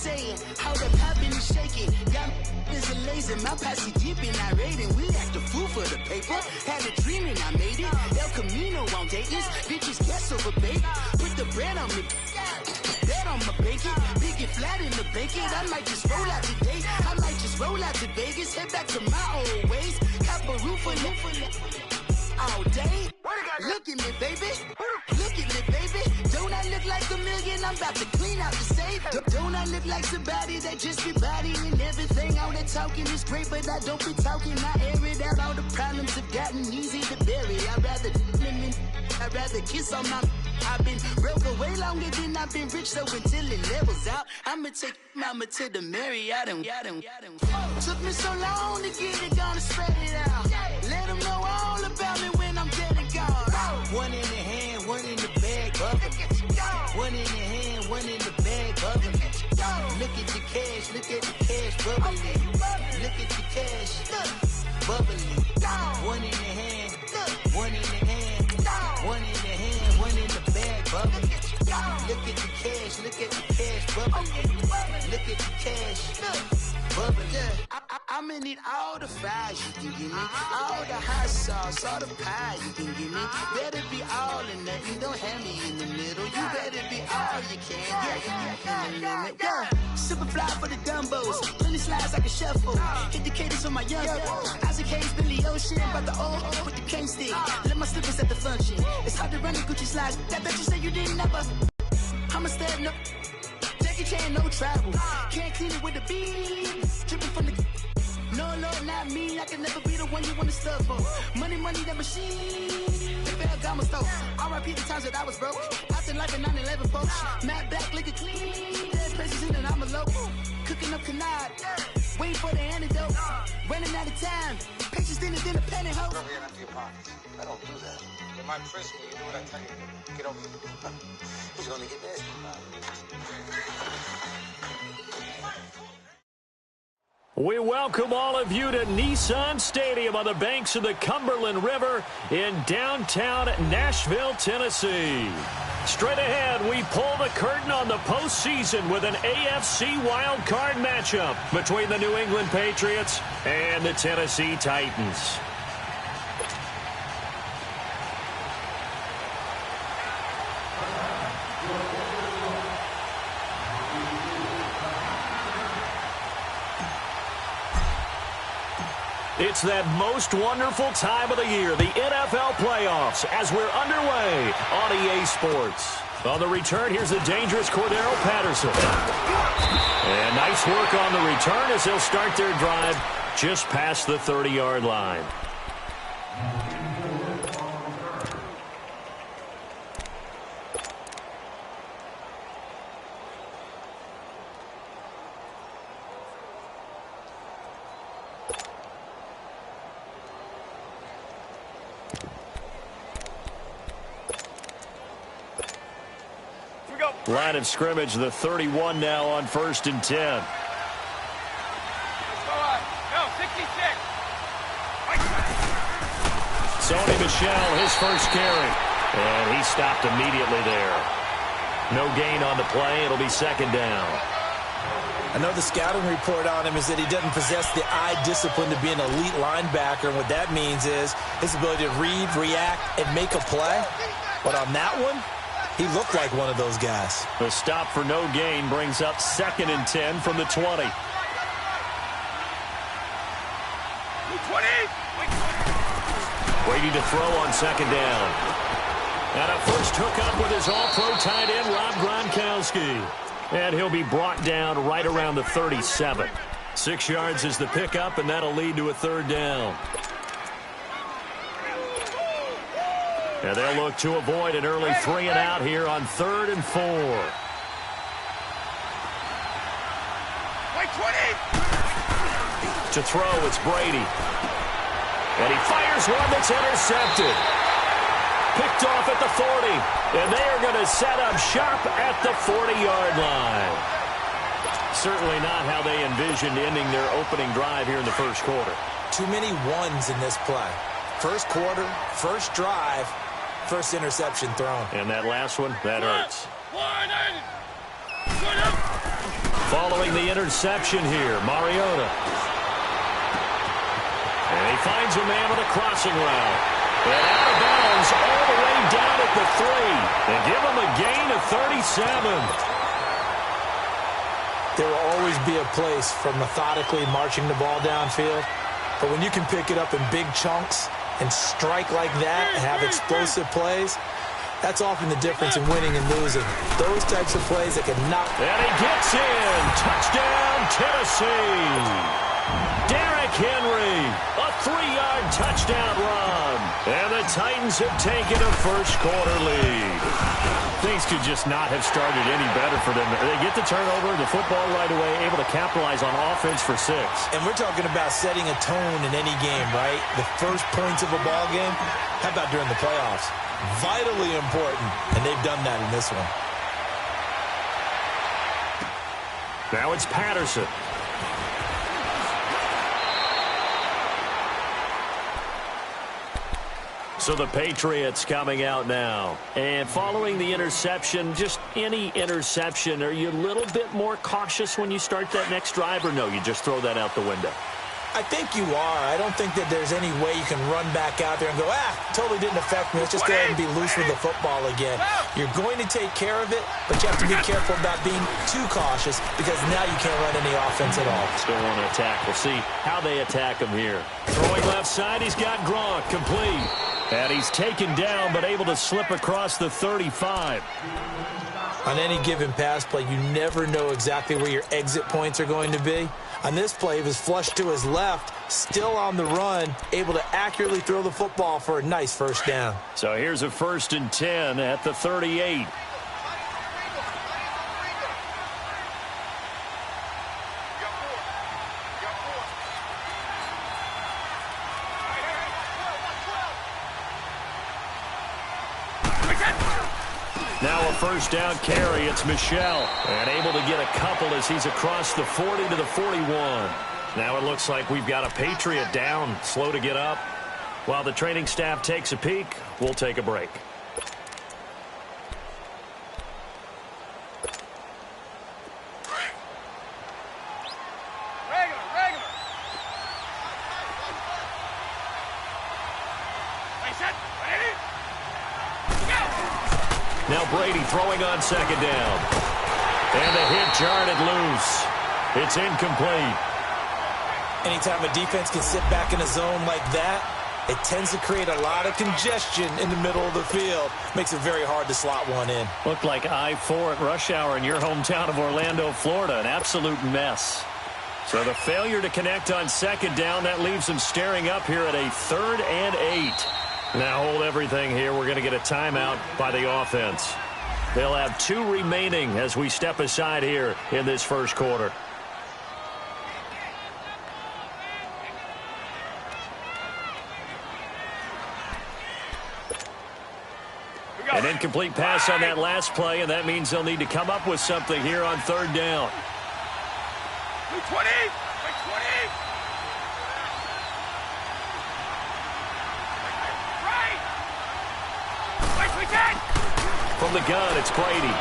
saying, how the poppin' and shaking. Got is a lazy, my posse deep and I raiding. We act a fool for the paper. Had a dream and I made it. El Camino on Dayton's. Bitches guess over bait. Put the bread on me. Bet on my bacon. Big and flat in the bacon. I might just roll out today. I might just roll out to Vegas. Head back to my old ways. Have a roof for all day. Look at me, baby. Look at me, baby. Don't I look like a million? I'm about to clean out the safe. Don't I look like somebody that just be bodying everything? All that talking is great, but I don't be talking. I air it out. All the problems have gotten easy to bury. I'd rather kiss on my. I've been broke way longer than I've been rich, so until it levels out, I'ma take mama to the Marriott and took me so long to get it, gonna spread it out. Let them know all about me when I'm dead and gone. One in the hand, one in the bag, bubbling. One in the hand, one in the bag, bubbling. Look at the cash, look at the cash, bubbling. Look at the cash, bubbling. One in the hand, one in the hand, one in the hand, one in the bag, bubbling. Look at the cash, look at the cash, bubbling. Look at the cash, bubbling. I'ma need all the fries you can give me, all the hot sauce, all the pie you can give me. Better be all or nothing, don't have me in the middle. You better be all you can. Yeah. Super fly for the dumbos, plenty slides like a shuffle. Hit the cadence on my young Isaac Hayes, Billy Ocean, about the old with the cane stick. Let my slippers at the function. It's hard to run the Gucci slides. That bet you say you didn't never. I'ma stand up. Jackie Chan, no travel. Can't clean it with the beat. Dripping from the. No, Lord, not me. I can never be the one you want to stuff for. Money, that machine. The Ferragamo stove. R.I.P. the times that I was broke. Acting like a 9/11 folks. Matte black, liquor clean. Dead places in and I'm a local. Cooking up canard. Waiting for the antidote. Running out of time. Patience in the penny hoe. Rub your empty pockets. I don't do that. You might press me. You do what I tell you. Get over here. He's gonna get nasty. We welcome all of you to Nissan Stadium on the banks of the Cumberland River in downtown Nashville, Tennessee. Straight ahead, we pull the curtain on the postseason with an AFC wildcard matchup between the New England Patriots and the Tennessee Titans. It's that most wonderful time of the year, the NFL playoffs, as we're underway on EA Sports. On the return, here's the dangerous Cordero Patterson. And nice work on the return as they'll start their drive just past the 30-yard line. Line of scrimmage, the 31 now on 1st and 10. Go 66. Sony Michel, his first carry. And he stopped immediately there. No gain on the play. It'll be second down. I know the scouting report on him is that he doesn't possess the eye discipline to be an elite linebacker. And what that means is his ability to read, react, and make a play. But on that one, he looked like one of those guys. The stop for no gain brings up 2nd and 10 from the 20. Waiting to throw on 2nd down. And a first hookup with his all-pro tight end, Rob Gronkowski. And he'll be brought down right around the 37. 6 yards is the pickup, and that'll lead to a 3rd down. And they'll look to avoid an early 3 and out here on 3rd and 4. To throw, it's Brady. And he fires one that's intercepted. Picked off at the 40. And they are going to set up shop at the 40-yard line. Certainly not how they envisioned ending their opening drive here in the first quarter. Too many ones in this play. First quarter, first drive, first interception thrown. And that last one, that hurts. Following the interception here, Mariota. And he finds a man with a crossing route. And out of bounds all the way down at the 3. And give him a gain of 37. There will always be a place for methodically marching the ball downfield. But when you can pick it up in big chunks and strike like that and have explosive plays, that's often the difference in winning and losing. Those types of plays that can knock. And he gets in. Touchdown, Tennessee. Derrick Henry, a 3-yard touchdown run. And the Titans have taken a first-quarter lead. Things could just not have started any better for them. They get the turnover, the football right away, able to capitalize on offense for 6. And we're talking about setting a tone in any game, right? The first points of a ball game. How about during the playoffs? Vitally important, and they've done that in this one. Now it's Patterson. So the Patriots coming out now. And following the interception, just any interception, are you a little bit more cautious when you start that next drive, or no, you just throw that out the window? I think you are. I don't think that there's any way you can run back out there and go, totally didn't affect me. Let's just go ahead and be loose with the football again. You're going to take care of it, but you have to be careful about being too cautious because now you can't run any offense at all. Still want to attack. We'll see how they attack him here. Throwing left side, he's got Gronk complete. And he's taken down, but able to slip across the 35. On any given pass play, you never know exactly where your exit points are going to be. On this play, he was flushed to his left, still on the run, able to accurately throw the football for a nice first down. So here's a 1st and 10 at the 38. Now a first down carry. It's Michel. And able to get a couple as he's across the 40 to the 41. Now it looks like we've got a Patriot down, slow to get up. While the training staff takes a peek, we'll take a break. Now Brady throwing on 2nd down. And the hit jarred it loose. It's incomplete. Anytime a defense can sit back in a zone like that, it tends to create a lot of congestion in the middle of the field. Makes it very hard to slot one in. Looked like I-4 at rush hour in your hometown of Orlando, Florida. An absolute mess. So the failure to connect on 2nd down, that leaves them staring up here at a 3rd and 8. Now hold everything here. We're going to get a timeout by the offense. They'll have 2 remaining as we step aside here in this first quarter. An incomplete pass on that last play, and that means they'll need to come up with something here on 3rd down. 20! From the gun, it's Brady.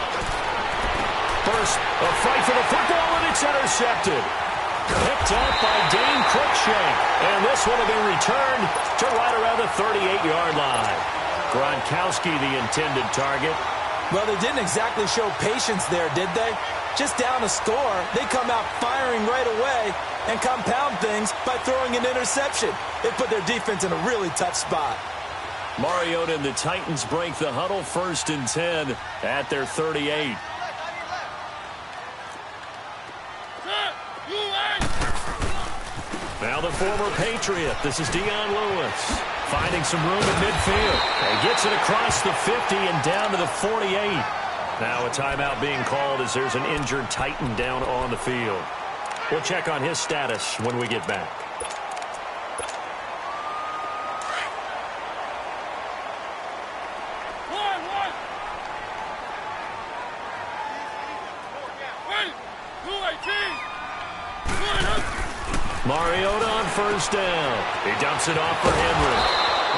First, a fight for the football, and it's intercepted. Picked up by Dane Cruikshank. And this one will be returned to right around the 38-yard line. Gronkowski, the intended target. Well, they didn't exactly show patience there, did they? Just down a score, they come out firing right away and compound things by throwing an interception. They put their defense in a really tough spot. Mariota and the Titans break the huddle, 1st and 10 at their 38. Now the former Patriot. This is Dion Lewis. Finding some room in midfield. And gets it across the 50 and down to the 48. Now a timeout being called as there's an injured Titan down on the field. We'll check on his status when we get back. Mariota on 1st down. He dumps it off for Henry.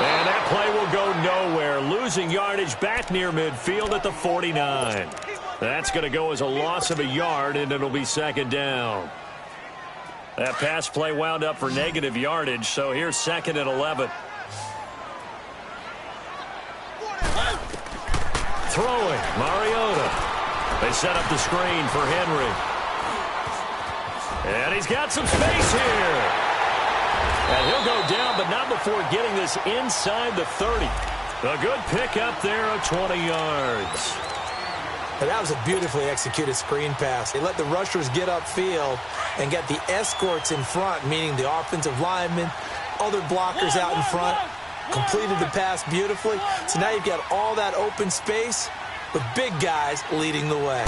And that play will go nowhere. Losing yardage back near midfield at the 49. That's going to go as a loss of a yard, and it'll be second down. That pass play wound up for negative yardage, so here's second and 11. Throwing, Mariota. They set up the screen for Henry. And he's got some space here. And he'll go down, but not before getting this inside the 30. A good pickup there of 20 yards. But that was a beautifully executed screen pass. They let the rushers get upfield and get the escorts in front, meaning the offensive linemen, other blockers out in front, completed the pass beautifully. So now you've got all that open space with big guys leading the way.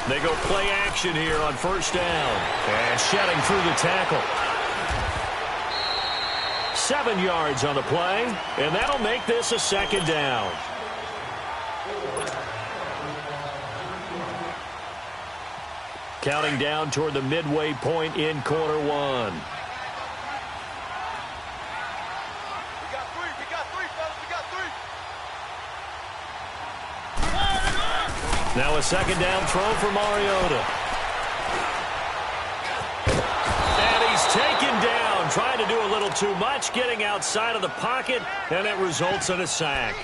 They go play action here on first down. And shedding through the tackle. 7 yards on the play, and that'll make this a second down. Counting down toward the midway point in quarter one. We got three, fellas, we got three. Now a second down throw for Mariota. And he's taken down, trying to do a little too much, getting outside of the pocket, and it results in a sack.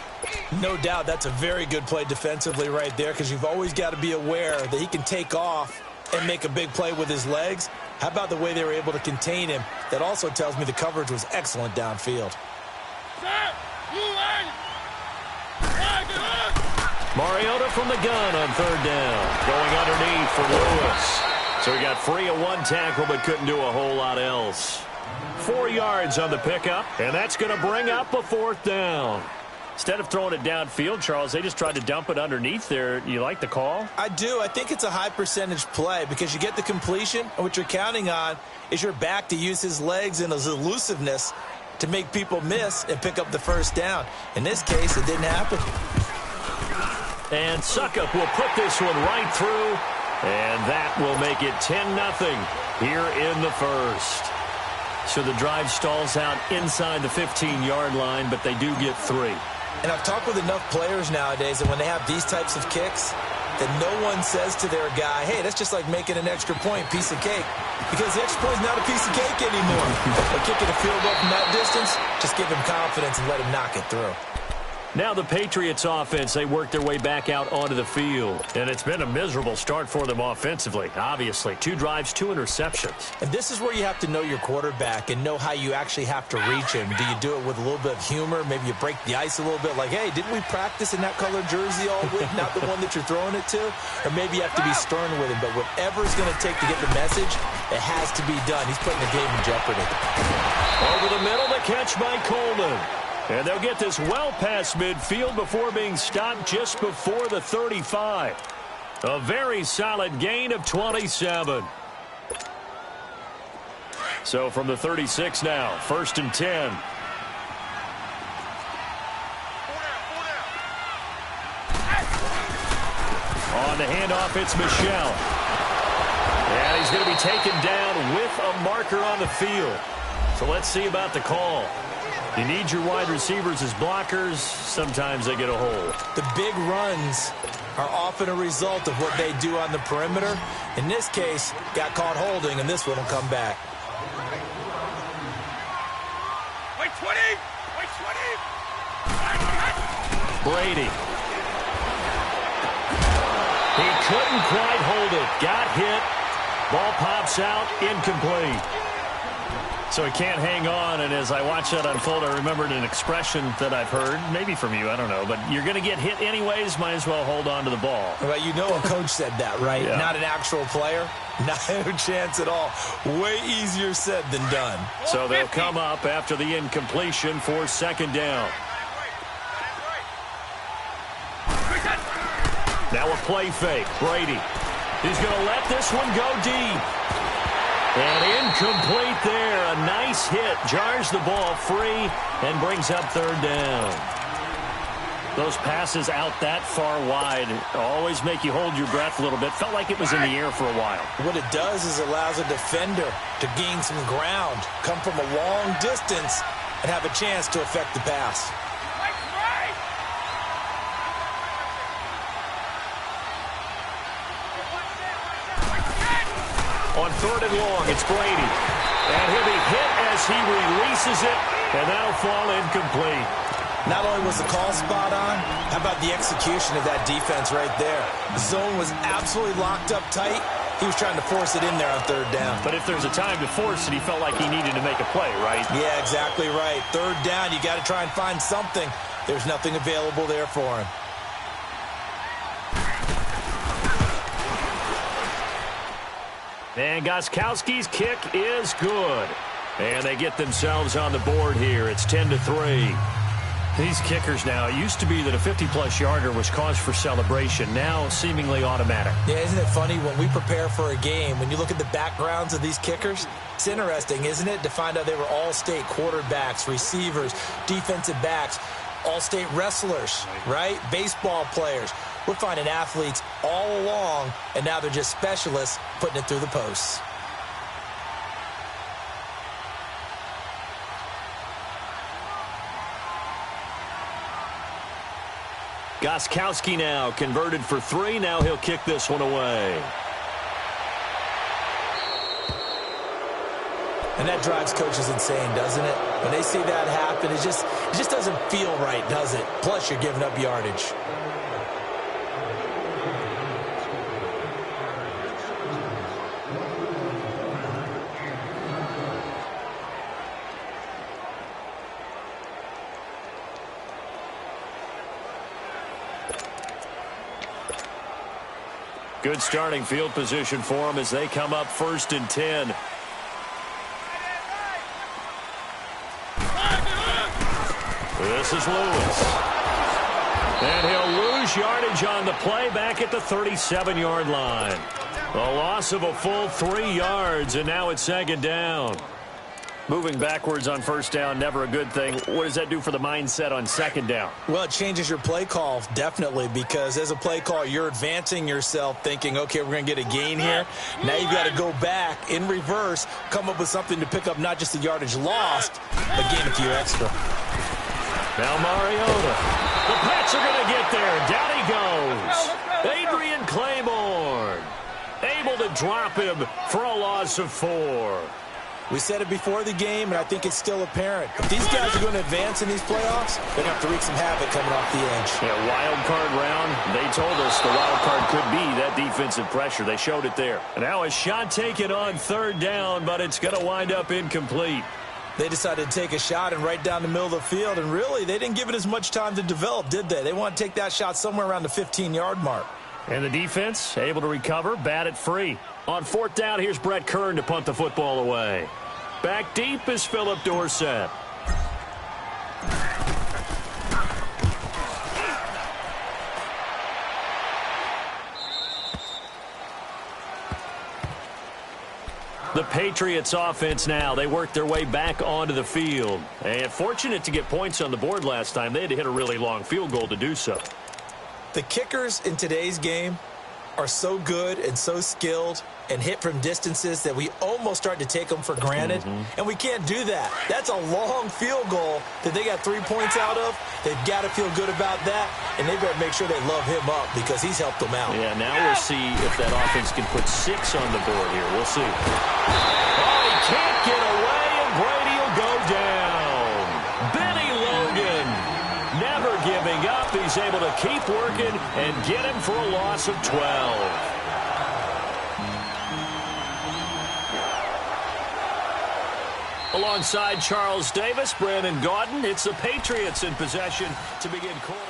No doubt that's a very good play defensively right there, because you've always got to be aware that he can take off and make a big play with his legs. How about the way they were able to contain him? That also tells me the coverage was excellent downfield. Mariota from the gun on third down. Going underneath for Lewis. So he got free of one tackle but couldn't do a whole lot else. 4 yards on the pickup, and that's going to bring up a fourth down. Instead of throwing it downfield, Charles, they just tried to dump it underneath there. You like the call? I do. I think it's a high percentage play because you get the completion, and what you're counting on is your back to use his legs and his elusiveness to make people miss and pick up the first down. In this case, it didn't happen. And Suckup will put this one right through, and that will make it 10-0 here in the first. So the drive stalls out inside the 15-yard line, but they do get 3. And I've talked with enough players nowadays that when they have these types of kicks, that no one says to their guy, hey, that's just like making an extra point, piece of cake. Because the extra point is not a piece of cake anymore. But kicking a field goal from that distance, just give him confidence and let him knock it through. Now the Patriots offense, they work their way back out onto the field. And it's been a miserable start for them offensively, obviously. 2 drives, 2 interceptions. And this is where you have to know your quarterback and know how you actually have to reach him. Do you do it with a little bit of humor? Maybe you break the ice a little bit like, hey, didn't we practice in that colored jersey all week? Not the one that you're throwing it to? Or maybe you have to be stern with him. But whatever it's going to take to get the message, it has to be done. He's putting the game in jeopardy. Over the middle, the catch by Coleman. And they'll get this well past midfield before being stopped just before the 35. A very solid gain of 27. So from the 36 now, 1st and 10. On the handoff, it's Michel. And he's going to be taken down with a marker on the field. So let's see about the call. You need your wide receivers as blockers. Sometimes they get a hold. The big runs are often a result of what they do on the perimeter. In this case, got caught holding, and this one will come back. Wait, 20! Wait, 20! Brady. He couldn't quite hold it. Got hit. Ball pops out. Incomplete. So he can't hang on, and as I watch that unfold, I remembered an expression that I've heard, maybe from you, I don't know, but you're going to get hit anyways, might as well hold on to the ball. Well, you know a coach said that, right? Yeah. Not an actual player. Not a chance at all. Way easier said than done. So they'll come up after the incompletion for second down. Now a play fake. Brady. He's going to let this one go deep. And incomplete there. A nice hit. Jars the ball free and brings up third down. Those passes out that far wide always make you hold your breath a little bit. Felt like it was in the air for a while. What it does is allows a defender to gain some ground, come from a long distance, and have a chance to affect the pass. On 3rd and long, it's Brady. And he'll be hit as he releases it, and that'll fall incomplete. Not only was the call spot on, how about the execution of that defense right there? The zone was absolutely locked up tight. He was trying to force it in there on 3rd down. But if there's a time to force it, he felt like he needed to make a play, right? Yeah, exactly right. 3rd down, you got to try and find something. There's nothing available there for him. And Gostkowski's kick is good. And they get themselves on the board here. It's 10-3. These kickers now, it used to be that a 50-plus yarder was cause for celebration. Now, seemingly automatic. Yeah, isn't it funny when we prepare for a game, when you look at the backgrounds of these kickers, it's interesting, isn't it, to find out they were all-state quarterbacks, receivers, defensive backs, all-state wrestlers, right? Baseball players. We're finding athletes all along, and now they're just specialists putting it through the posts. Gostkowski now converted for 3. Now he'll kick this one away. And that drives coaches insane, doesn't it? When they see that happen, it just doesn't feel right, does it? Plus, you're giving up yardage. Good starting field position for them as they come up 1st and 10. This is Lewis. And he'll lose yardage on the play back at the 37-yard line. A loss of a full 3 yards, and now it's 2nd down. Moving backwards on 1st down, never a good thing. What does that do for the mindset on 2nd down? Well, it changes your play call, definitely, because as a play call, you're advancing yourself thinking, okay, we're going to get a gain here. Now you've got to go back in reverse, come up with something to pick up not just the yardage lost, but gain a few extra. Now Mariota. The Pats are going to get there. Down he goes. Adrian Claiborne able to drop him for a loss of 4. We said it before the game, and I think it's still apparent. If these guys are going to advance in these playoffs, they're going to have to wreak some havoc coming off the edge. Yeah, wild card round. They told us the wild card could be that defensive pressure. They showed it there. And now a shot taken on 3rd down, but it's going to wind up incomplete. They decided to take a shot and right down the middle of the field, and really, they didn't give it as much time to develop, did they? They want to take that shot somewhere around the 15-yard mark. And the defense able to recover, bat it free. On 4th down, here's Brett Kern to punt the football away. Back deep is Philip Dorsett. The Patriots offense now. They work their way back onto the field. And fortunate to get points on the board last time. They had to hit a really long field goal to do so. The kickers in today's game are so good and so skilled and hit from distances that we almost start to take them for granted. And we can't do that. That's a long field goal that they got 3 points out of. They've got to feel good about that, and they better make sure they love him up because he's helped them out. Yeah, now we'll see if that offense can put 6 on the board here. We'll see. Oh, he can't get away, and Brady will go down. Benny Logan never giving up. He's able to keep working and get him for a loss of 12. Alongside Charles Davis, Brandon Gaudin, it's the Patriots in possession to begin quarter.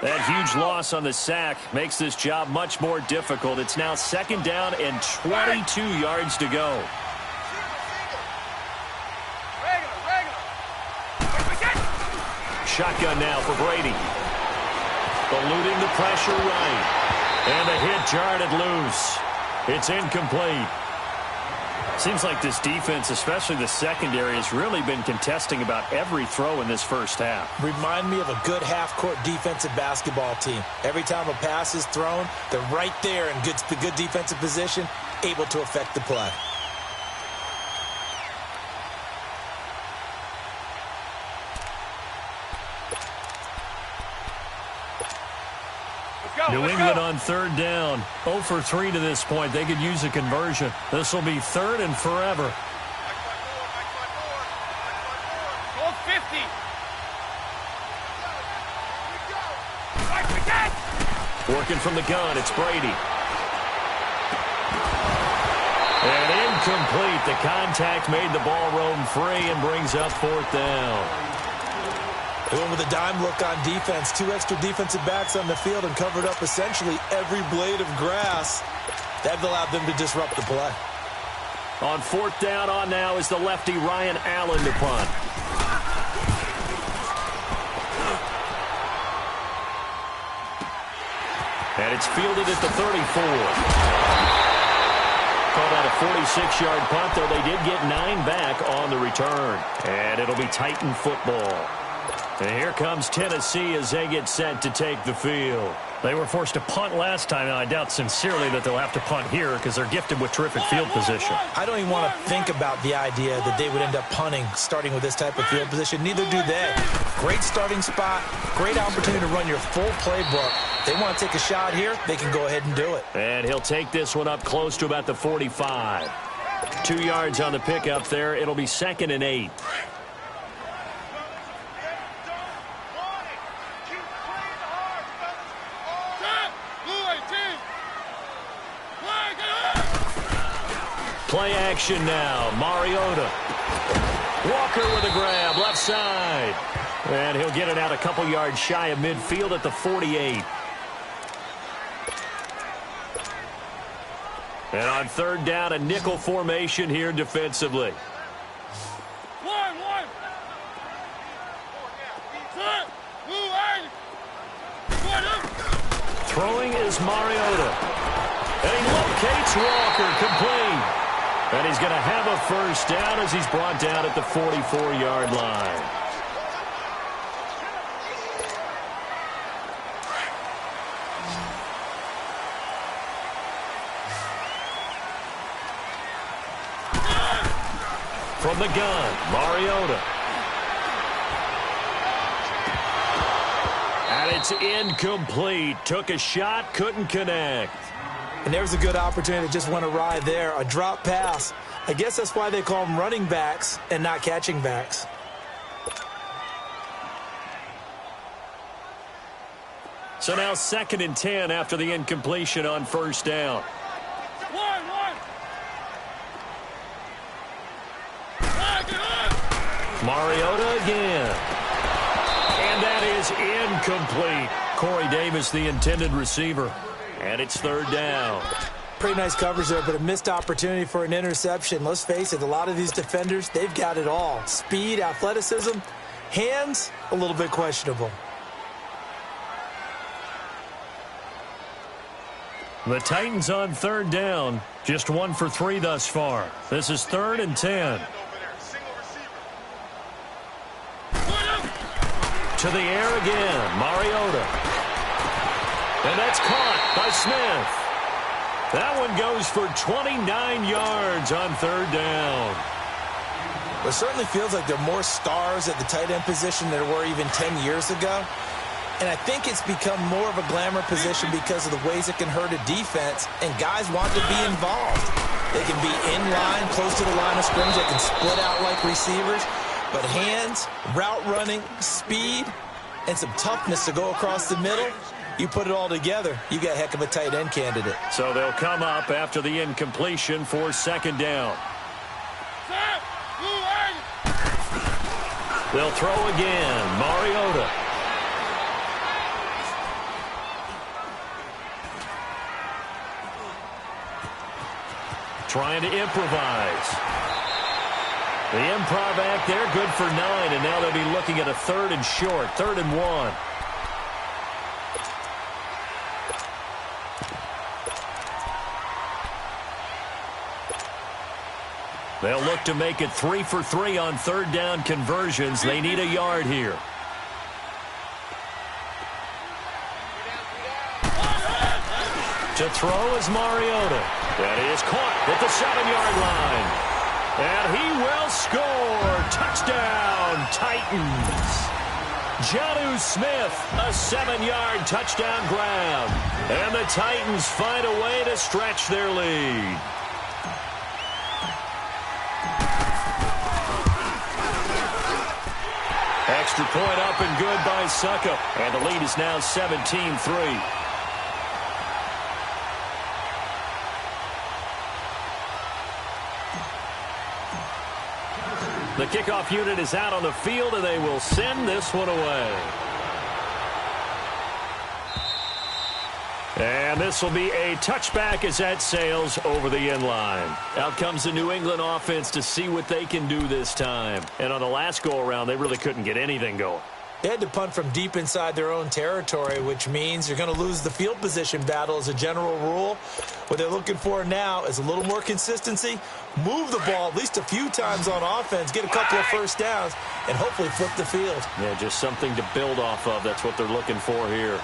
That huge loss on the sack makes this job much more difficult. It's now 2nd down and 22 yards to go. Shotgun now for Brady. Eluding the pressure right. And the hit jarred it loose. It's incomplete. Seems like this defense, especially the secondary, has really been contesting about every throw in this first half. Remind me of a good half-court defensive basketball team. Every time a pass is thrown, they're right there in good defensive position, able to affect the play. New England on third down. 0 for 3 to this point. They could use a conversion. This will be third and forever. Goal 50. Working from the gun, it's Brady. And incomplete. The contact made the ball roam free and brings up fourth down. They went with a dime look on defense. 2 extra defensive backs on the field and covered up essentially every blade of grass. That allowed them to disrupt the play. On fourth down on now is the lefty Ryan Allen to punt. And it's fielded at the 34. Called out a 46-yard punt, though they did get 9 back on the return. And it'll be Titan football. And here comes Tennessee as they get set to take the field. They were forced to punt last time, and I doubt sincerely that they'll have to punt here because they're gifted with terrific field position. I don't even want to think about the idea that they would end up punting starting with this type of field position. Neither do they. Great starting spot, great opportunity to run your full playbook. They want to take a shot here, they can go ahead and do it. And he'll take this one up close to about the 45. 2 yards on the pickup there. It'll be 2nd and 8. Play action now. Mariota. Walker with a grab, left side. And he'll get it out a couple yards shy of midfield at the 48. And on third down, a nickel formation here defensively. Throwing is Mariota. And he locates Walker, complete. And he's going to have a first down as he's brought down at the 44-yard line. From the gun, Mariota. And it's incomplete. Took a shot, couldn't connect. And there's a good opportunity that just went awry there. A drop pass. I guess that's why they call them running backs and not catching backs. So now 2nd and 10 after the incompletion on first down. Mariota again. And that is incomplete. Corey Davis, the intended receiver. And it's third down. Pretty nice coverage there, but a missed opportunity for an interception. Let's face it, a lot of these defenders, they've got it all. Speed, athleticism, hands, a little bit questionable. The Titans on third down, just 1 for 3 thus far. This is 3rd and 10. To the air again, Mariota. And that's caught by Smith. That one goes for 29 yards on third down. It certainly feels like there are more stars at the tight end position than there were even 10 years ago. And I think it's become more of a glamour position because of the ways it can hurt a defense, and guys want to be involved. They can be in line, close to the line of scrimmage. They can split out like receivers. But hands, route running, speed, and some toughness to go across the middle, you put it all together, you got a heck of a tight end candidate. So they'll come up after the incompletion for 2nd down. They'll throw again. Mariota. Trying to improvise. The improv act there, good for 9, and now they'll be looking at a 3rd and short, 3rd and 1. They'll look to make it 3 for 3 on third down conversions. They need a yard here. To throw is Mariota. That is caught at the 7-yard line. And he will score. Touchdown, Titans. Jonnu Smith, a 7-yard touchdown grab. And the Titans find a way to stretch their lead. Extra point up and good by Suckup. And the lead is now 17-3. The kickoff unit is out on the field, and they will send this one away. And this will be a touchback as that sails over the end line. Out comes the New England offense to see what they can do this time. And on the last go-around, they really couldn't get anything going. They had to punt from deep inside their own territory, which means you're going to lose the field position battle as a general rule. What they're looking for now is a little more consistency, move the ball at least a few times on offense, get a couple of first downs, and hopefully flip the field. Yeah, just something to build off of. That's what they're looking for here.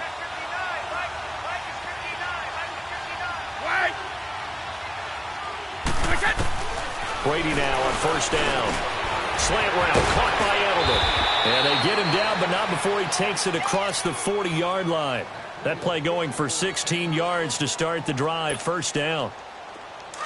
Brady now on first down. Slant route caught by Edelman. And they get him down, but not before he takes it across the 40-yard line. That play going for 16 yards to start the drive. First down.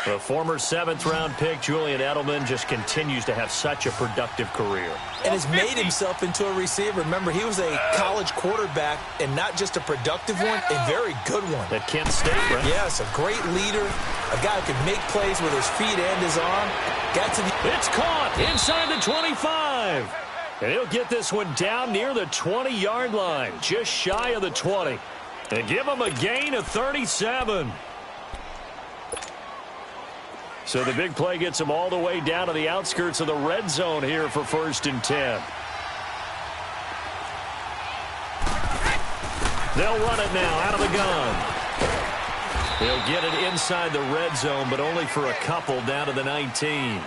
The former 7th-round pick, Julian Edelman, just continues to have such a productive career. And has made himself into a receiver. Remember, he was a college quarterback, and not just a productive one, a very good one. At Kent State, right? Yes, a great leader, a guy who can make plays with his feet and his arm. It's caught inside the 25. And he'll get this one down near the 20-yard line, just shy of the 20. And give him a gain of 37. So the big play gets him all the way down to the outskirts of the red zone here for 1st and 10. They'll run it now out of the gun. They'll get it inside the red zone, but only for a couple down to the 19.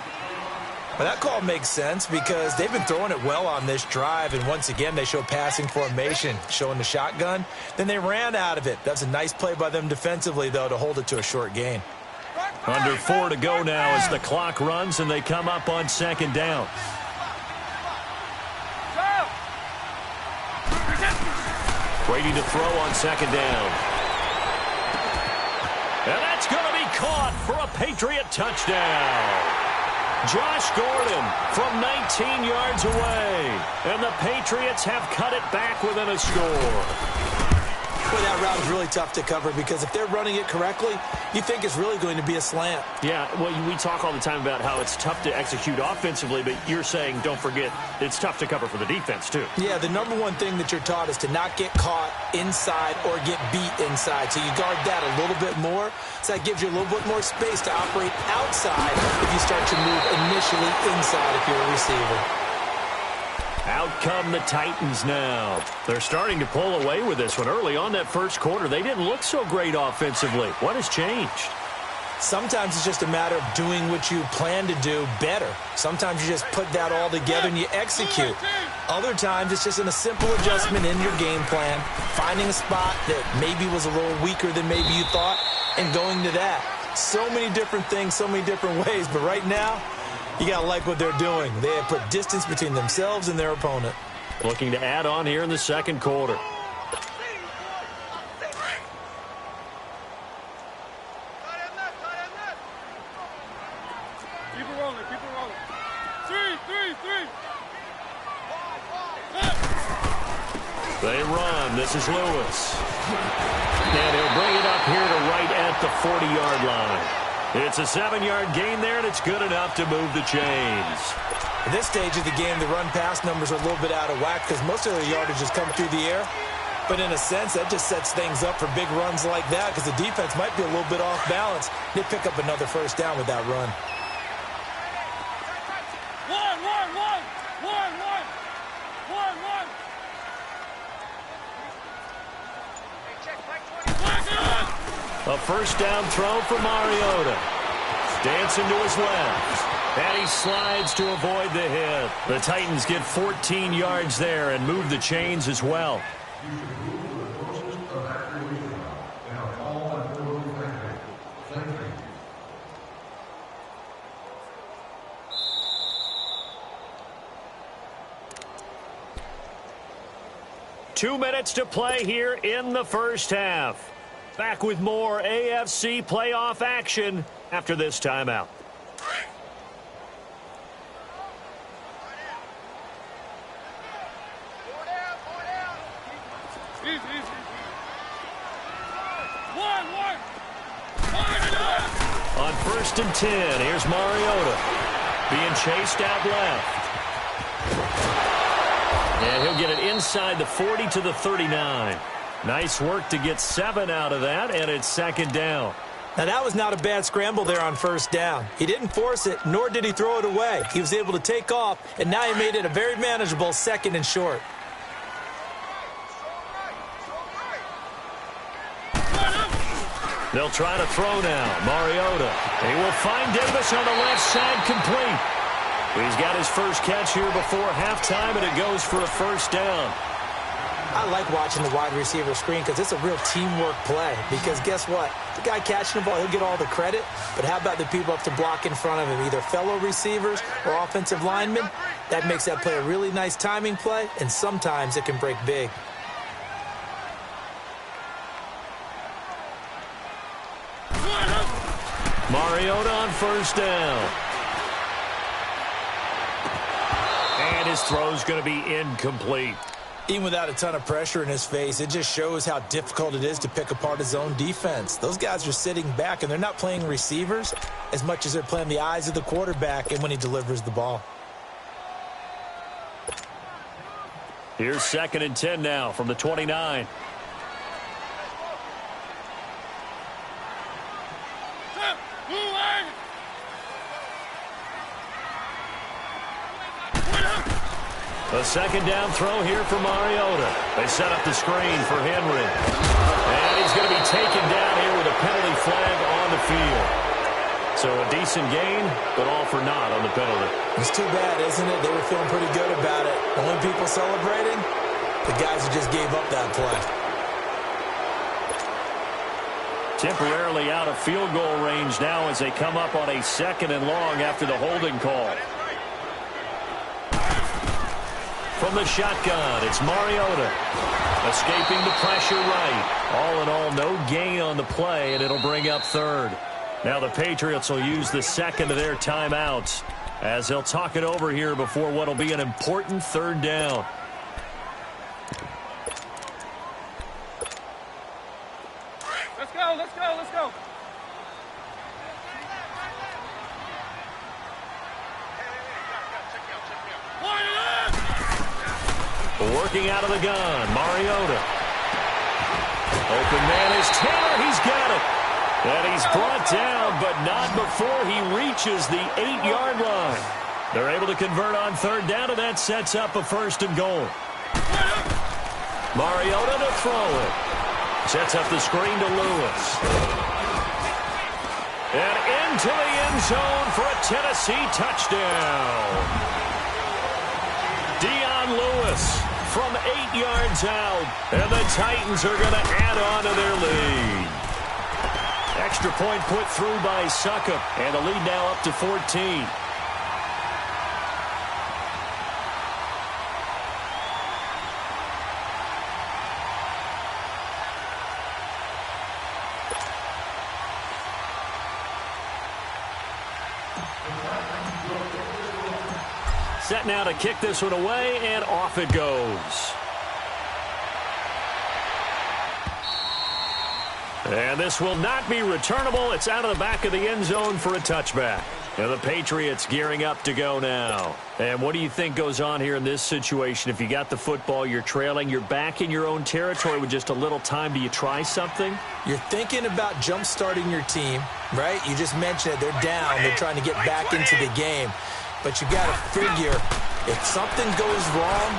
Well, that call makes sense because they've been throwing it well on this drive, and once again they show passing formation, showing the shotgun. Then they ran out of it. That's a nice play by them defensively, though, to hold it to a short gain. Under 4 to go now as the clock runs, and they come up on 2nd down. Brady to throw on 2nd down. And that's going to be caught for a Patriot touchdown. Josh Gordon from 19 yards away. And the Patriots have cut it back within a score. Boy, that route is really tough to cover because if they're running it correctly, you think it's really going to be a slant. Yeah, well, we talk all the time about how it's tough to execute offensively, but you're saying, don't forget, it's tough to cover for the defense, too. Yeah, the number one thing that you're taught is to not get caught inside or get beat inside. So you guard that a little bit more. So that gives you a little bit more space to operate outside if you start to move initially inside if you're a receiver. Out come the Titans now. They're starting to pull away with this one. Early on that first quarter, they didn't look so great offensively. What has changed? Sometimes it's just a matter of doing what you plan to do better. Sometimes you just put that all together and you execute. Other times it's just a simple adjustment in your game plan, finding a spot that maybe was a little weaker than maybe you thought, and going to that. So many different things, so many different ways, but right now, you got to like what they're doing. They have put distance between themselves and their opponent. Looking to add on here in the second quarter. Keep it rolling, keep it rolling. Three. They run. This is Lewis. And he'll bring it up here to right at the 40-yard line. It's a 7-yard gain there, and it's good enough to move the chains. At this stage of the game, the run-pass numbers are a little bit out of whack because most of their yardage has come through the air. But in a sense, that just sets things up for big runs like that because the defense might be a little bit off balance. They pick up another first down with that run. A first down throw for Mariota. Dancing to his left. And he slides to avoid the hit. The Titans get 14 yards there and move the chains as well. Two minutes to play here in the first half. Back with more AFC playoff action after this timeout. On 1st and 10, here's Mariota being chased out left. And he'll get it inside the 40 to the 39. Nice work to get 7 out of that, and it's 2nd down. Now, that was not a bad scramble there on 1st down. He didn't force it, nor did he throw it away. He was able to take off, and now he made it a very manageable 2nd and short. They'll try to throw now. Mariota. He will find Davis on the left side, complete. He's got his first catch here before halftime, and it goes for a 1st down. I like watching the wide receiver screen because it's a real teamwork play. Because guess what? The guy catching the ball, he'll get all the credit. But how about the people up to block in front of him, either fellow receivers or offensive linemen? That makes that play a really nice timing play, and sometimes it can break big. Mariota on 1st down. And his throw's going to be incomplete. Even without a ton of pressure in his face, it just shows how difficult it is to pick apart his own defense. Those guys are sitting back, and they're not playing receivers as much as they're playing the eyes of the quarterback and when he delivers the ball. Here's 2nd and 10 now from the 29. A 2nd down throw here for Mariota. They set up the screen for Henry. And he's going to be taken down here with a penalty flag on the field. So a decent gain, but all for naught on the penalty. It's too bad, isn't it? They were feeling pretty good about it. Only people celebrating? The guys who just gave up that play. Temporarily out of field goal range now as they come up on a 2nd and long after the holding call. From the shotgun, it's Mariota. Escaping the pressure right. All in all, no gain on the play, and it'll bring up 3rd. Now the Patriots will use the 2nd of their timeouts as they'll talk it over here before what will be an important 3rd down. Let's go, let's go, let's go. Working out of the gun, Mariota. Open man is Taylor. He's got it. And he's brought down, but not before he reaches the 8-yard line. They're able to convert on 3rd down, and that sets up a 1st and goal. Mariota to throw it. Sets up the screen to Lewis. And into the end zone for a Tennessee touchdown. Dion Lewis from 8 yards out, and the Titans are going to add on to their lead. Extra point put through by Succop, and the lead now up to 14. Set now to kick this one away, and off it goes. And this will not be returnable. It's out of the back of the end zone for a touchback. And the Patriots gearing up to go now. And what do you think goes on here in this situation? If you got the football, you're trailing, you're back in your own territory with just a little time. Do you try something? You're thinking about jump-starting your team, right? You just mentioned it. They're down. They're trying to get back into the game. But you got to figure, if something goes wrong,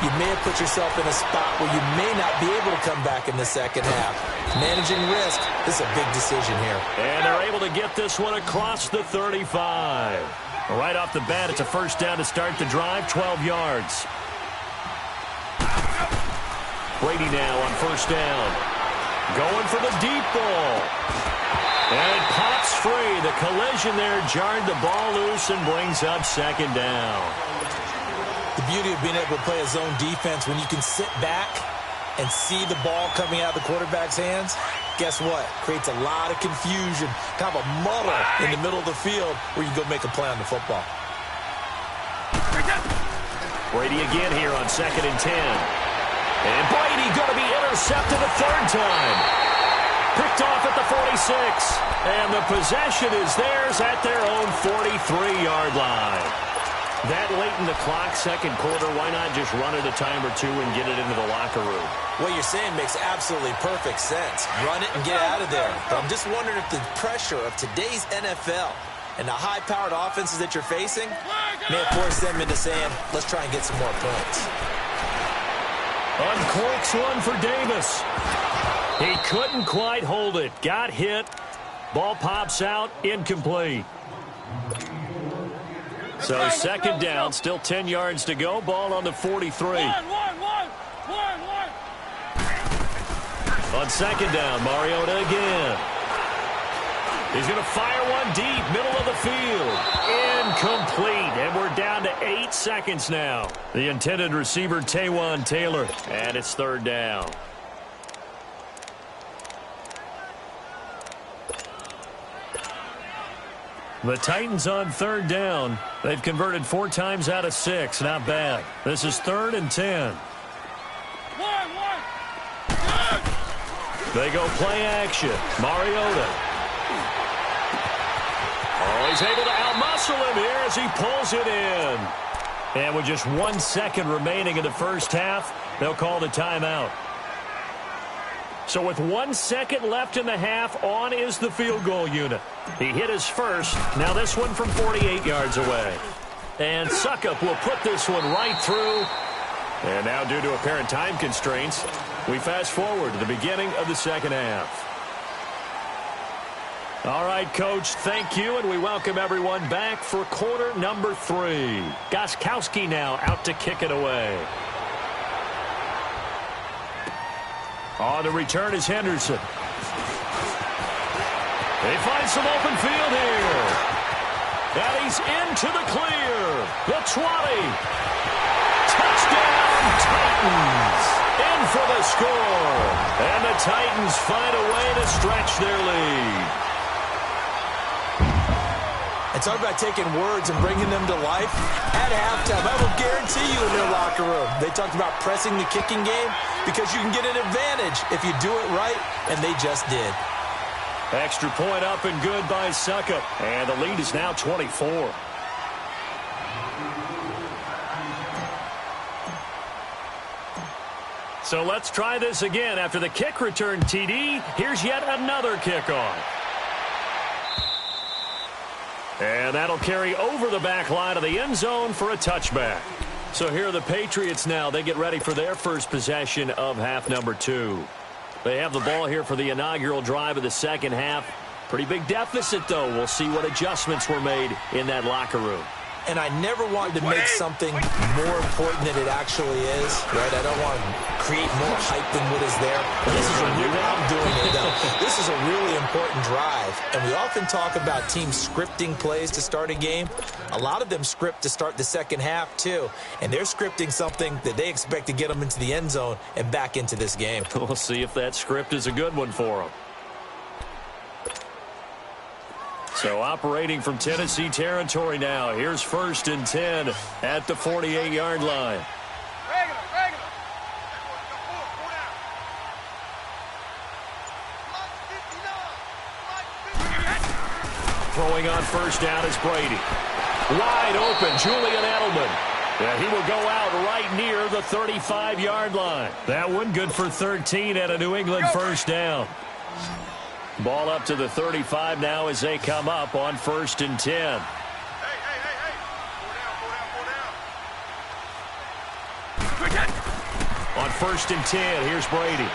you may have put yourself in a spot where you may not be able to come back in the second half. Managing risk, this is a big decision here. And they're able to get this one across the 35. Right off the bat, it's a first down to start the drive, 12 yards. Brady now on first down. Going for the deep ball. And it pops free. The collision there jarred the ball loose and brings up second down. The beauty of being able to play a zone defense when you can sit back and see the ball coming out of the quarterback's hands, guess what? Creates a lot of confusion, kind of a muddle in the middle of the field where you go make a play on the football. Brady again here on 2nd and 10. And Brady going to be intercepted a third time. Picked off at the 46. And the possession is theirs at their own 43-yard line. That late in the clock, second quarter, why not just run it a time or two and get it into the locker room? What you're saying makes absolutely perfect sense. Run it and get out of there. But I'm just wondering if the pressure of today's NFL and the high-powered offenses that you're facing may have forced them into saying, let's try and get some more points. Uncorks one for Davis. He couldn't quite hold it. Got hit. Ball pops out. Incomplete. So second down, still 10 yards to go. Ball on the 43. On second down, Mariota again. He's going to fire one deep, middle of the field. Incomplete, and we're down to 8 seconds now. The intended receiver, Taywan Taylor, and it's third down. The Titans on third down. They've converted 4 times out of 6. Not bad. This is 3rd and 10. They go play action. Mariota. Oh, he's able to outmuscle him here as he pulls it in. And with just 1 second remaining in the first half, they'll call the timeout. So with 1 second left in the half, on is the field goal unit. He hit his first. Now this one from 48 yards away. And Suckup will put this one right through. And now due to apparent time constraints, we fast forward to the beginning of the second half. All right, Coach, thank you, and we welcome everyone back for quarter number 3. Gostkowski now out to kick it away. On the return is Henderson. They find some open field here. And he's into the clear. The 20. Touchdown, Titans. In for the score. And the Titans find a way to stretch their lead. And talk about taking words and bringing them to life. At halftime, I will guarantee you in their locker room, they talked about pressing the kicking game because you can get an advantage if you do it right, and they just did. Extra point up and good by Suckup. And the lead is now 24. So let's try this again. After the kick return TD, here's yet another kickoff. And that'll carry over the back line of the end zone for a touchback. So here are the Patriots now. They get ready for their first possession of half number 2. They have the ball here for the inaugural drive of the second half. Pretty big deficit, though. We'll see what adjustments were made in that locker room. And I never wanted to make something more important than it actually is, right? I don't want to create more hype than what is there. But this is a really, I'm doing it though. This is a really important drive. And we often talk about teams scripting plays to start a game. A lot of them script to start the second half, too. And they're scripting something that they expect to get them into the end zone and back into this game. We'll see if that script is a good one for them. So operating from Tennessee territory now. Here's 1st and 10 at the 48-yard line. Throwing on first down is Brady. Wide open, Julian Edelman. Yeah, he will go out right near the 35-yard line. That one good for 13 at a New England first down. Ball up to the 35 now as they come up on 1st and 10. On 1st and 10, here's Brady.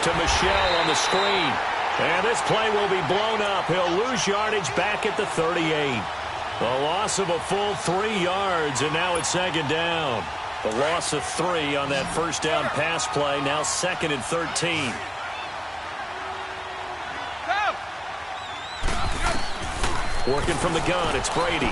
To Michelle on the screen. And this play will be blown up. He'll lose yardage back at the 38. A loss of a full 3 yards, and now it's second down. The loss of 3 on that first down pass play, now 2nd and 13. Working from the gun, it's Brady.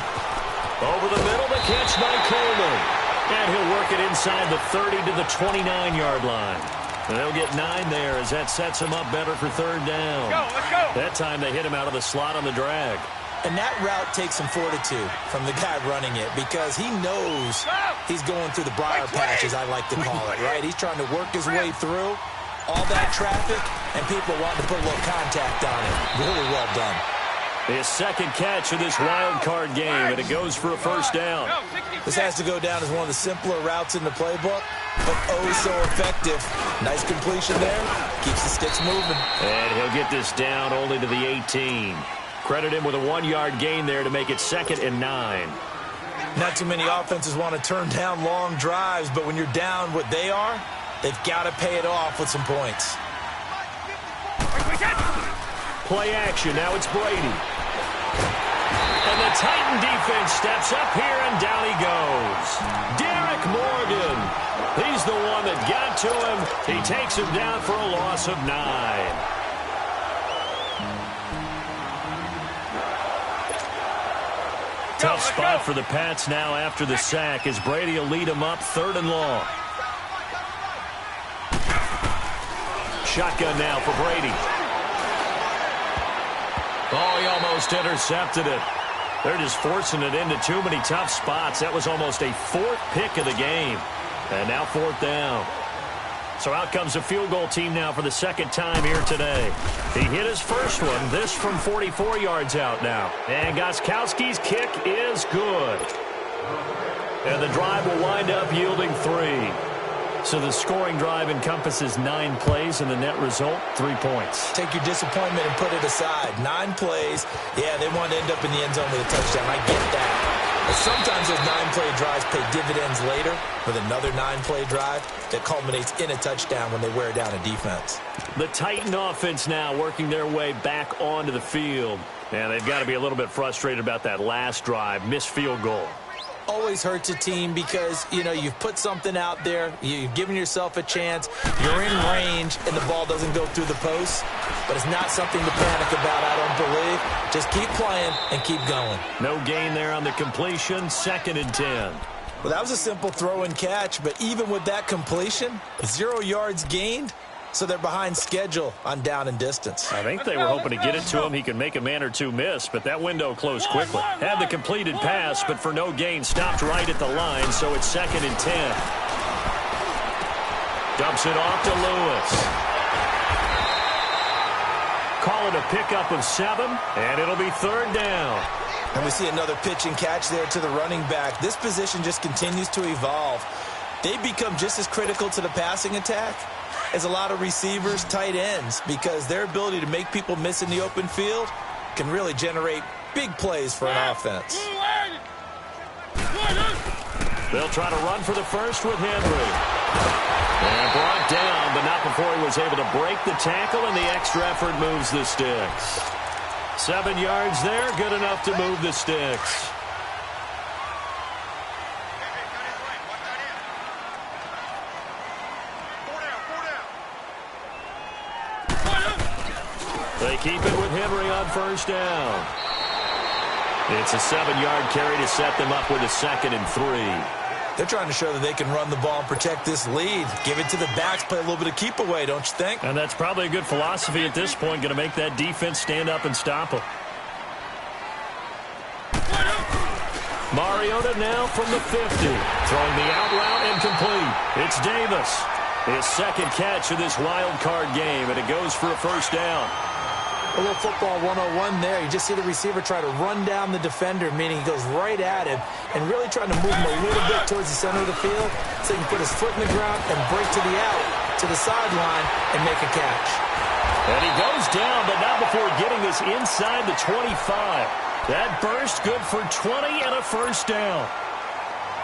Over the middle, the catch by Coleman. And he'll work it inside the 30 to the 29-yard line. And they'll get 9 there as that sets him up better for third down. Let's go. That time they hit him out of the slot on the drag. And that route takes some fortitude from the guy running it because he knows he's going through the briar patch, as I like to call it, right? He's trying to work his way through all that traffic, and people want to put a little contact on it. Really well done. His second catch of this wild card game, and it goes for a first down. This has to go down as one of the simpler routes in the playbook, but oh so effective. Nice completion there. Keeps the sticks moving. And he'll get this down only to the 18. Credit him with a 1-yard gain there to make it 2nd and 9. Not too many offenses want to turn down long drives, but when you're down what they are, they've got to pay it off with some points. Play action. Now it's Brady. And the Titan defense steps up here, and down he goes. Derek Morgan. He's the one that got to him. He takes him down for a loss of 9. Tough spot for the Pats now after the sack as Brady will lead him up 3rd and long. Shotgun now for Brady. Oh, he almost intercepted it. They're just forcing it into too many tough spots. That was almost a 4th pick of the game. And now 4th down. So out comes a field goal team now for the 2nd time here today. He hit his first one, this from 44 yards out now. And Gostkowski's kick is good. And the drive will wind up yielding 3. So the scoring drive encompasses 9 plays, and the net result, 3 points. Take your disappointment and put it aside. 9 plays. Yeah, they want to end up in the end zone with a touchdown. I get that. But sometimes those 9-play drives pay dividends later with another 9-play drive that culminates in a touchdown when they wear down a defense. The Titan offense now working their way back onto the field. And they've got to be a little bit frustrated about that last drive, missed field goal. Always hurts a team because, you know, you've put something out there, you've given yourself a chance, you're in range, and the ball doesn't go through the post. But it's not something to panic about, I don't believe. Just keep playing and keep going. No gain there on the completion, 2nd and 10. Well, that was a simple throw and catch, but even with that completion, 0 yards gained, so they're behind schedule on down and distance. I think they were hoping to get it to him. He could make a man or two miss, but that window closed quickly. Had the completed pass, but for no gain, stopped right at the line, so it's 2nd and 10. Dumps it off to Lewis. Call it a pickup of 7, and it'll be 3rd down. And we see another pitch and catch there to the running back. This position just continues to evolve. They become just as critical to the passing attack as a lot of receivers, tight ends, because their ability to make people miss in the open field can really generate big plays for an offense. They'll try to run for the first with Henry. And brought down, but not before he was able to break the tackle, and the extra effort moves the sticks. 7 yards there, good enough to move the sticks. They keep it with Henry on first down. It's a 7-yard carry to set them up with a 2nd and 3. They're trying to show that they can run the ball and protect this lead. Give it to the backs, play a little bit of keep away, don't you think? And that's probably a good philosophy at this point, going to make that defense stand up and stop them. Mariota now from the 50. Throwing the out route and complete. It's Davis. His 2nd catch of this wild card game, and it goes for a first down. A little football 101 there. You just see the receiver try to run down the defender, meaning he goes right at him and really trying to move him a little bit towards the center of the field so he can put his foot in the ground and break to the out, to the sideline, and make a catch. And he goes down, but not before getting this inside the 25. That burst good for 20 and a first down.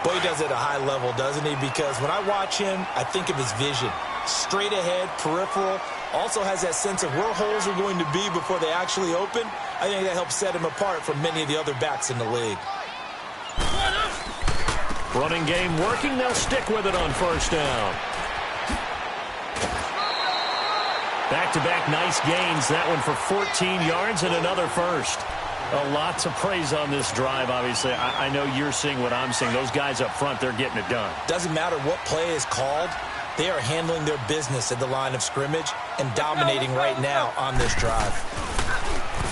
Boy, he does it at a high level, doesn't he? Because when I watch him, I think of his vision. straight ahead, peripheral. Also has that sense of where holes are going to be before they actually open. I think that helps set him apart from many of the other backs in the league. Running game working. They'll stick with it on first down. Back-to-back nice gains. That one for 14 yards and another first. Lots of praise on this drive, obviously. I know you're seeing what I'm seeing. Those guys up front, they're getting it done. Doesn't matter what play is called. They are handling their business at the line of scrimmage and dominating right now on this drive.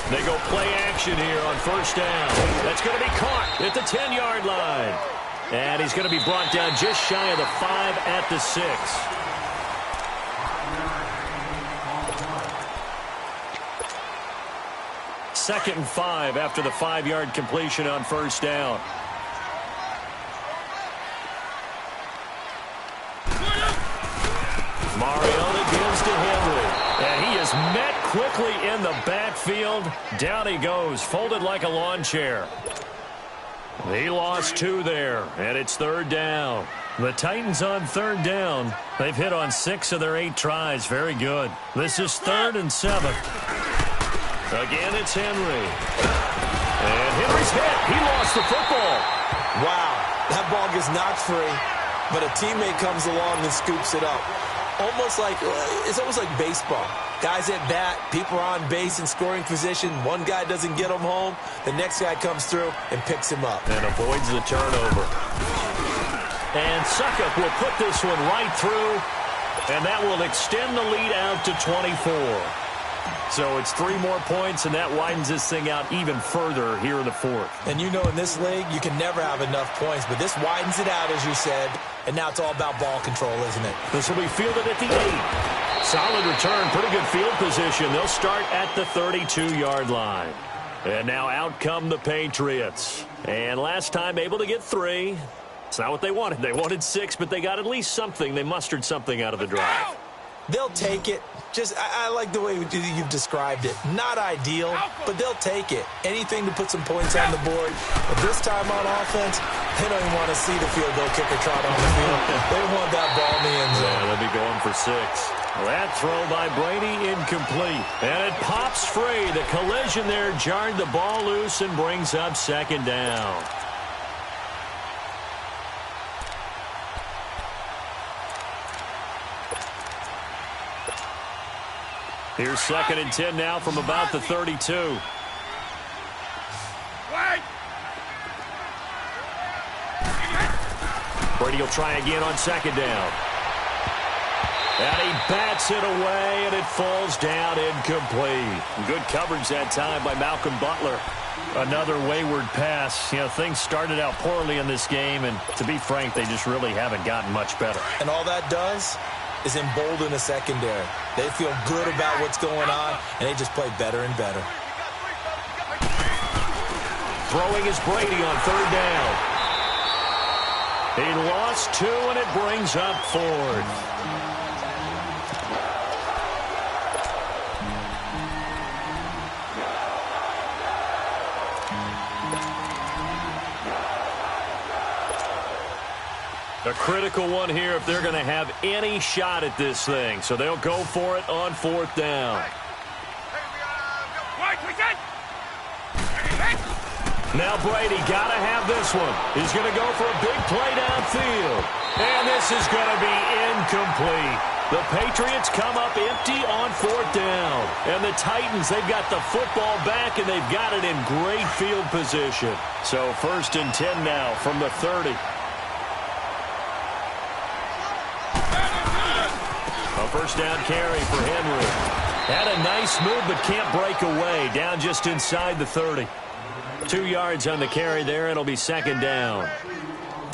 They go play action here on first down. That's going to be caught at the 10-yard line. And he's going to be brought down just shy of the 5 at the 6. Second and 5 after the 5-yard completion on first down. Mariota gives to Henry. And he is met quickly in the backfield. Down he goes, folded like a lawn chair. He lost 2 there, and it's third down. The Titans on third down. They've hit on 6 of their 8 tries. Very good. This is 3rd and 7. Again, it's Henry. And Henry's hit. He lost the football. Wow, that ball gets knocked free, but a teammate comes along and scoops it up. It's almost like baseball. Guys at bat, people are on base in scoring position. One guy doesn't get him home. The next guy comes through and picks him up. And avoids the turnover. And Suckup will put this one right through, and that will extend the lead out to 24. So it's 3 more points, and that widens this thing out even further here in the 4th. And you know in this league, you can never have enough points, but this widens it out, as you said, and now it's all about ball control, isn't it? This will be fielded at the 8. Solid return, pretty good field position. They'll start at the 32-yard line. And now out come the Patriots. And last time able to get 3. It's not what they wanted. They wanted 6, but they got at least something. They mustered something out of the drive. They'll take it. I like the way you've described it. Not ideal, but they'll take it. Anything to put some points on the board. But this time on offense, they don't even want to see the field goal kicker trot on the field. They want that ball in the end zone. Yeah, they'll be going for 6. That throw by Brady incomplete. And it pops free. The collision there jarred the ball loose and brings up 2nd down. Here's 2nd and 10 now from about the 32. Brady will try again on 2nd down. And he bats it away, and it falls down incomplete. Good coverage that time by Malcolm Butler. Another wayward pass. You know, things started out poorly in this game, and to be frank, they just really haven't gotten much better. And all that does is embolden the secondary. They feel good about what's going on, and they just play better and better. Throwing is Brady on 3rd down. He lost 2, and it brings up 4th. A critical one here if they're going to have any shot at this thing. So they'll go for it on 4th down. Now Brady got to have this one. He's going to go for a big play downfield. And this is going to be incomplete. The Patriots come up empty on 4th down. And the Titans, they've got the football back, and they've got it in great field position. So 1st and 10 now from the 30. First down carry for Henry. Had a nice move, but can't break away. Down just inside the 30. 2 yards on the carry there. It'll be 2nd down.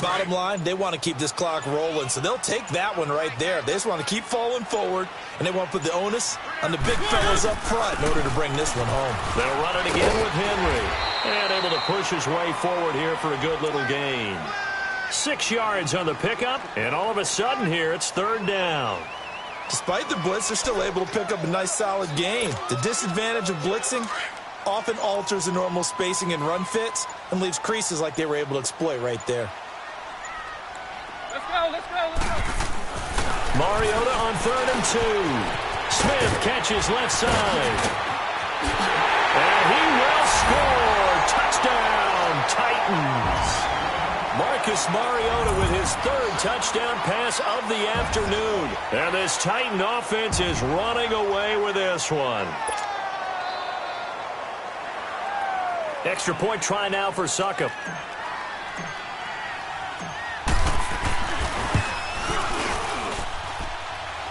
Bottom line, they want to keep this clock rolling, so they'll take that one right there. They just want to keep falling forward, and they want to put the onus on the big fellas up front in order to bring this one home. They'll run it again with Henry. And able to push his way forward here for a good little gain. 6 yards on the pickup, and all of a sudden here, it's 3rd down. Despite the blitz, they're still able to pick up a nice, solid gain. The disadvantage of blitzing often alters the normal spacing and run fits and leaves creases like they were able to exploit right there. Let's go, let's go, let's go. Mariota on 3rd and 2. Smith catches left side. And he will score. Touchdown, Titans. Marcus Mariota with his 3rd touchdown pass of the afternoon. And this Titan offense is running away with this one. Extra point try now for Succop.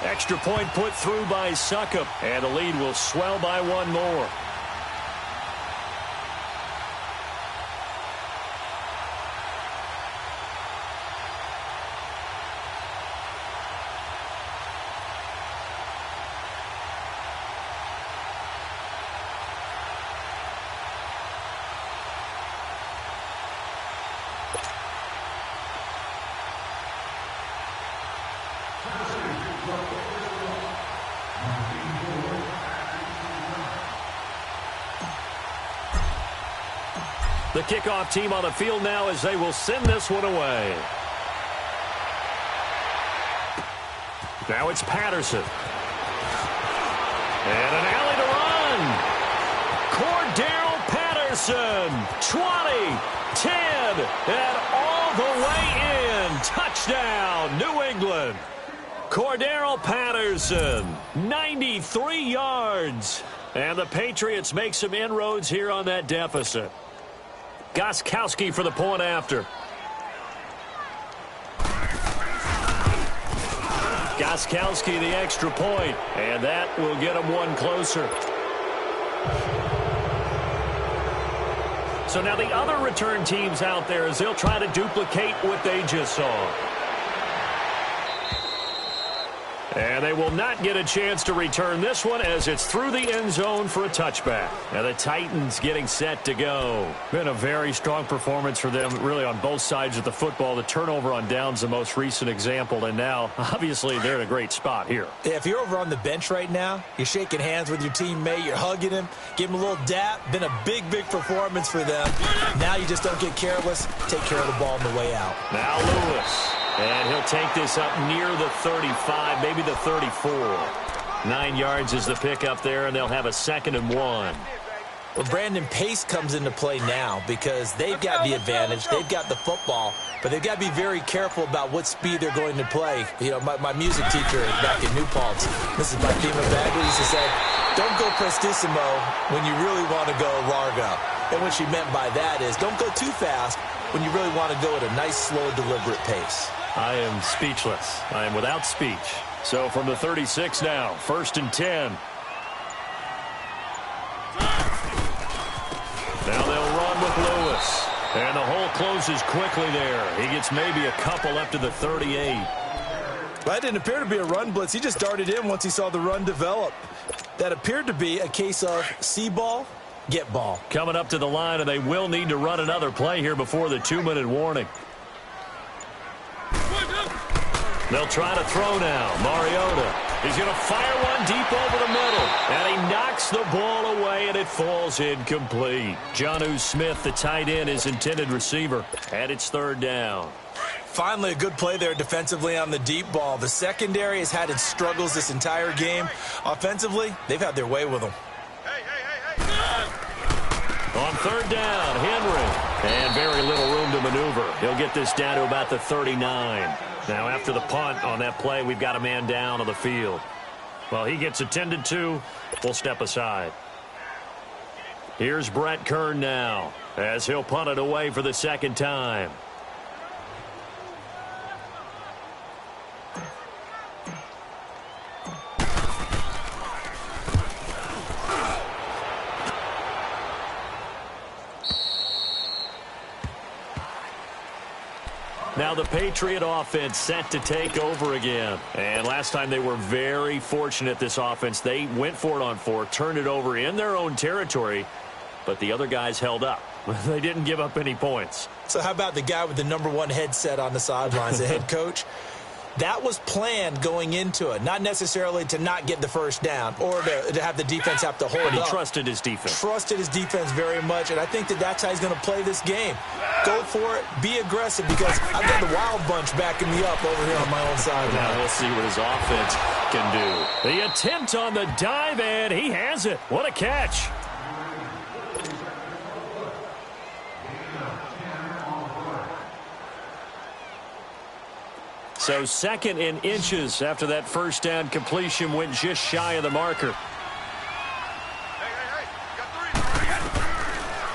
Extra point put through by Succop. And the lead will swell by 1 more. The kickoff team on the field now as they will send this one away. Now it's Patterson. And an alley to run. Cordero Patterson. 20, 10, and all the way in. Touchdown, New England. Cordero Patterson, 93 yards. And the Patriots make some inroads here on that deficit. Gostkowski for the point after. Gostkowski the extra point, and that will get him one closer. So now the other return teams out there as they'll try to duplicate what they just saw. And they will not get a chance to return this one as it's through the end zone for a touchback. And the Titans getting set to go. Been a very strong performance for them really on both sides of the football. The turnover on downs the most recent example. And now, obviously, they're in a great spot here. Yeah, if you're over on the bench right now, you're shaking hands with your teammate, you're hugging him, give him a little dap. Been a big, big performance for them. Now you just don't get careless. Take care of the ball on the way out. Now Lewis. And he'll take this up near the 35, maybe the 34. 9 yards is the pickup there, and they'll have a 2nd and 1. Well, Brandon, pace comes into play now because they've got the advantage. They've got the football, but they've got to be very careful about what speed they're going to play. You know, my music teacher back in New Paltz, Mrs. Fatima Bagley, used to say, don't go prestissimo when you really want to go largo. And what she meant by that is don't go too fast when you really want to go at a nice, slow, deliberate pace. I am speechless. I am without speech. So from the 36 now, 1st and 10. Now they'll run with Lewis. And the hole closes quickly there. He gets maybe a couple up to the 38. That didn't appear to be a run blitz. He just darted in once he saw the run develop. That appeared to be a case of see ball, get ball. Coming up to the line, and they will need to run another play here before the 2-minute warning. They'll try to throw now. Mariota. He's going to fire one deep over the middle. And he knocks the ball away, and it falls incomplete. Jonnu Smith, the tight end, is intended receiver. And it's 3rd down. Finally, a good play there defensively on the deep ball. The secondary has had its struggles this entire game. Offensively, they've had their way with them. On 3rd down, Henry. And very little room to maneuver. He'll get this down to about the 39. Now, after the punt on that play, we've got a man down on the field. Well, he gets attended to. We'll step aside. Here's Brett Kern now as he'll punt it away for the 2nd time. Now the Patriot offense set to take over again. And last time they were very fortunate, this offense. They went for it on 4, turned it over in their own territory, but the other guys held up. They didn't give up any points. So how about the guy with the #1 headset on the sidelines, the head coach? That was planned going into it, not necessarily to not get the first down or to have the defense have to hold up. But he trusted his defense. Trusted his defense very much, and I think that's how he's going to play this game. Go for it, be aggressive, because I've got the wild bunch backing me up over here on my own side. Now we'll see what his offense can do. The attempt on the dive, and he has it. What a catch. So 2nd and inches after that first down completion went just shy of the marker.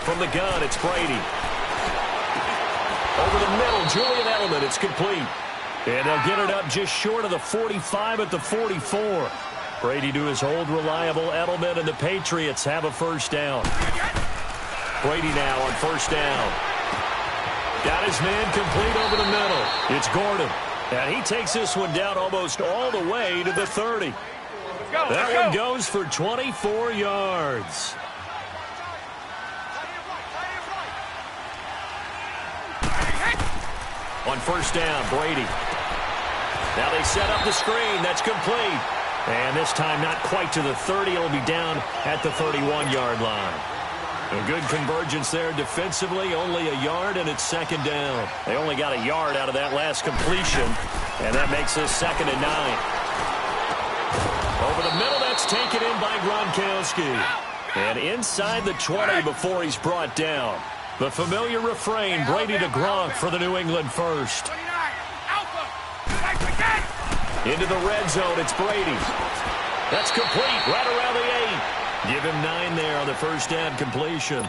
From the gun, it's Brady. Over the middle, Julian Edelman, it's complete. And they'll get it up just short of the 45 at the 44. Brady to his old reliable Edelman, and the Patriots have a first down. Brady now on first down. Got his man complete over the middle. It's Gordon. And he takes this one down almost all the way to the 30. That one goes for 24 yards. On first down, Brady. Now they set up the screen. That's complete. And this time not quite to the 30. It'll be down at the 31-yard line. A good convergence there defensively, only a yard, and it's 2nd down. They only got a yard out of that last completion, and that makes this 2nd and 9. Over the middle, that's taken in by Gronkowski. And inside the 20 before he's brought down. The familiar refrain, Brady to Gronk for the New England first. Into the red zone, it's Brady. That's complete, right around the 8. Give him 9 there on the first down completion.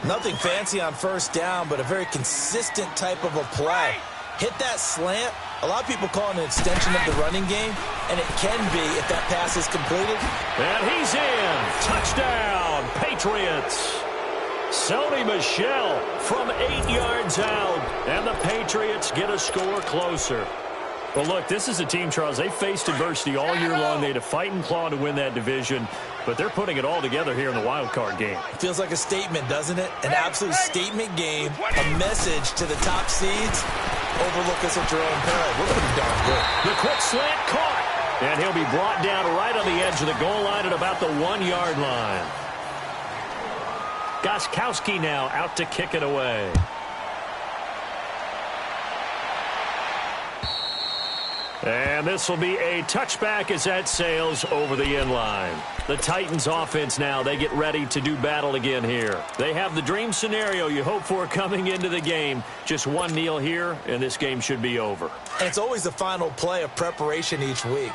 Nothing fancy on first down, but a very consistent type of a play. Hit that slant. A lot of people call it an extension of the running game, and it can be if that pass is completed. And he's in. Touchdown, Patriots. Sony Michel from 8 yards out, and the Patriots get a score closer. Well, look, this is a team, Charles, they faced adversity all year long. They had to fight and claw to win that division, but they're putting it all together here in the wild card game. It feels like a statement, doesn't it? An absolute statement game, a message to the top seeds. Overlook us at your own peril. We're pretty darn good. The quick slant caught, and he'll be brought down right on the edge of the goal line at about the 1-yard line. Gostkowski now out to kick it away. And this will be a touchback as that sails over the end line. The Titans offense now, they get ready to do battle again here. They have the dream scenario you hope for coming into the game. Just one kneel here, and this game should be over. And it's always the final play of preparation each week.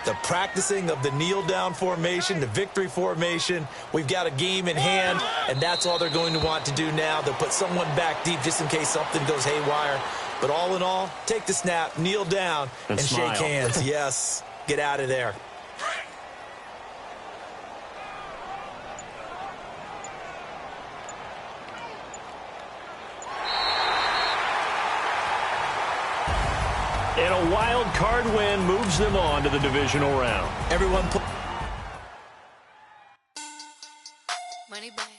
The practicing of the kneel-down formation, the victory formation. We've got a game in hand, and that's all they're going to want to do now. They'll put someone back deep just in case something goes haywire. But all in all, take the snap, kneel down, and shake hands. Yes, get out of there. And a wild card win moves them on to the divisional round. Everyone Money back.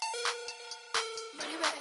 Money back.